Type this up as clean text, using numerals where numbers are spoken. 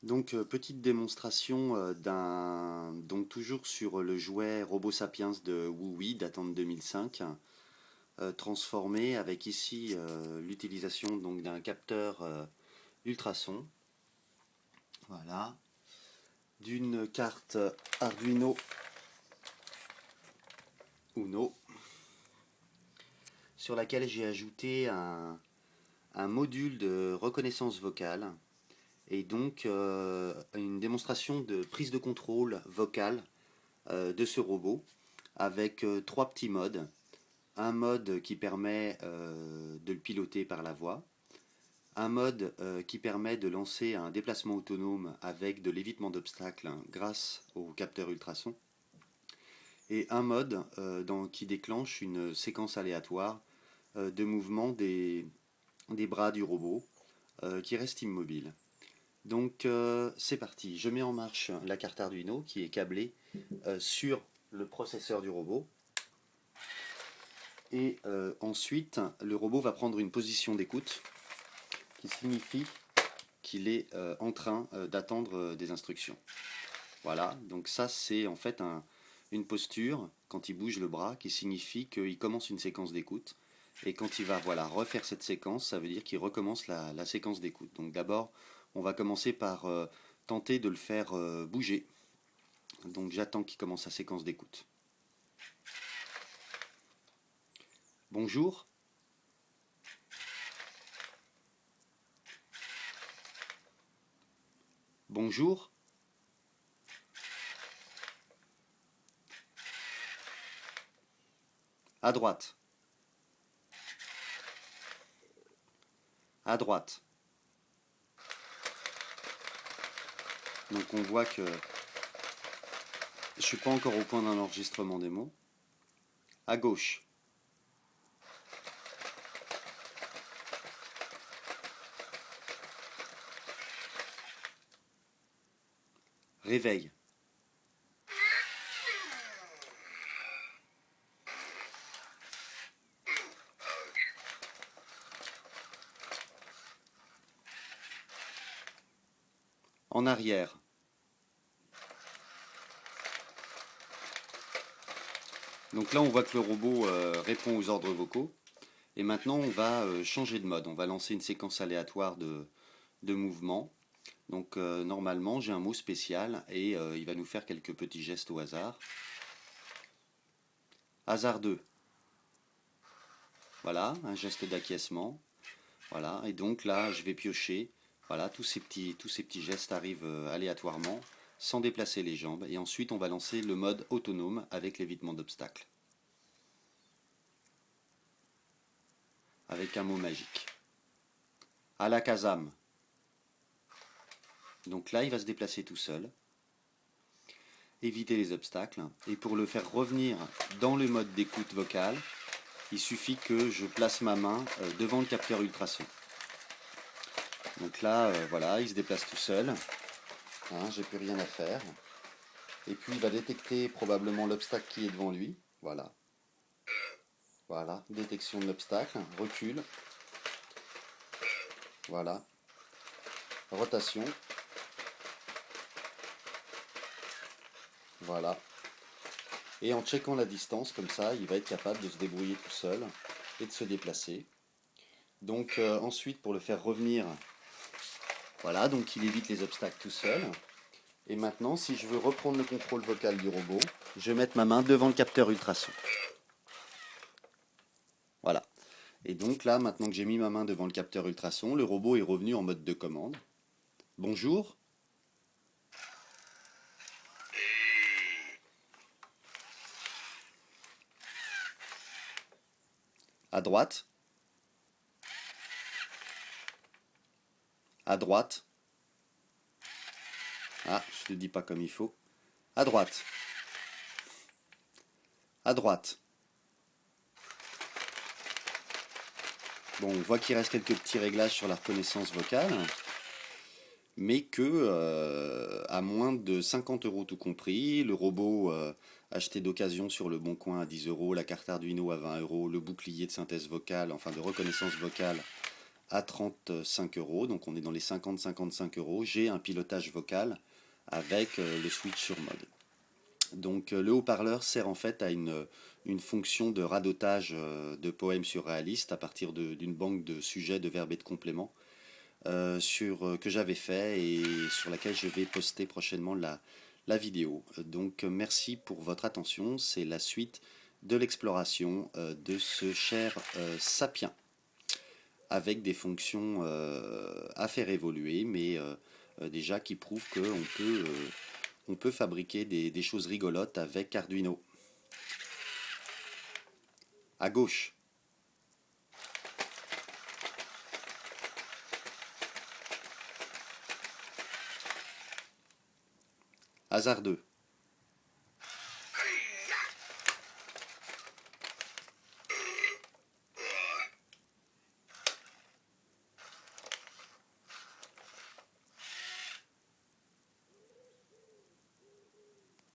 Donc, petite démonstration donc toujours sur le jouet Robo Sapiens de Woowee datant de 2005, transformé avec ici l'utilisation donc d'un capteur ultrason, voilà, d'une carte Arduino Uno sur laquelle j'ai ajouté un module de reconnaissance vocale et donc une démonstration de prise de contrôle vocale de ce robot avec trois petits modes. Un mode qui permet de le piloter par la voix, un mode qui permet de lancer un déplacement autonome avec de l'évitement d'obstacles grâce au capteur ultrason, et un mode qui déclenche une séquence aléatoire de mouvement des bras du robot qui reste immobile. Donc c'est parti, je mets en marche la carte Arduino qui est câblée sur le processeur du robot. Et ensuite, le robot va prendre une position d'écoute qui signifie qu'il est en train d'attendre des instructions. Voilà, donc ça c'est en fait une posture, quand il bouge le bras, qui signifie qu'il commence une séquence d'écoute. Et quand il va refaire cette séquence, ça veut dire qu'il recommence la séquence d'écoute. Donc d'abord, on va commencer par tenter de le faire bouger. Donc j'attends qu'il commence sa séquence d'écoute. Bonjour. Bonjour. À droite. À droite. Donc on voit que je suis pas encore au point d'un enregistrement des mots. À gauche. Réveil. En arrière. Donc là on voit que le robot répond aux ordres vocaux. Et maintenant on va changer de mode. On va lancer une séquence aléatoire de mouvements. Donc normalement j'ai un mot spécial et il va nous faire quelques petits gestes au hasard. Hasardeux. Voilà, un geste d'acquiescement. Voilà, et donc là je vais piocher. Voilà, tous ces petits gestes arrivent aléatoirement, sans déplacer les jambes. Et ensuite on va lancer le mode autonome avec l'évitement d'obstacles. Avec un mot magique. Alakazam. Donc là il va se déplacer tout seul. Éviter les obstacles. Et pour le faire revenir dans le mode d'écoute vocale, il suffit que je place ma main devant le capteur ultrason. Donc là, voilà, il se déplace tout seul. Hein, j'ai plus rien à faire. Et puis il va détecter probablement l'obstacle qui est devant lui. Voilà. Voilà, détection de l'obstacle, recul. Voilà. Rotation. Voilà. Et en checkant la distance, comme ça, il va être capable de se débrouiller tout seul et de se déplacer. Donc ensuite, pour le faire revenir, voilà, donc il évite les obstacles tout seul. Et maintenant, si je veux reprendre le contrôle vocal du robot, je vais mettre ma main devant le capteur ultrason. Voilà. Et donc là, maintenant que j'ai mis ma main devant le capteur ultrason, le robot est revenu en mode de commande. Bonjour. À droite. À droite. Ah, je ne le dis pas comme il faut. À droite. À droite. Bon, on voit qu'il reste quelques petits réglages sur la reconnaissance vocale, mais que à moins de 50 euros tout compris, le robot acheté d'occasion sur le Bon Coin à 10 euros, la carte Arduino à 20 euros, le bouclier de synthèse vocale, enfin de reconnaissance vocale à 35 euros, donc on est dans les 50-55 euros. J'ai un pilotage vocal avec le switch sur mode. Donc le haut-parleur sert en fait à une fonction de radotage de poèmes surréalistes à partir d'une banque de sujets, de verbes et de compléments que j'avais fait et sur laquelle je vais poster prochainement la vidéo. Donc merci pour votre attention, c'est la suite de l'exploration de ce cher sapien avec des fonctions à faire évoluer, mais déjà qui prouvent on peut fabriquer des choses rigolotes avec Arduino. À gauche. Hasardeux.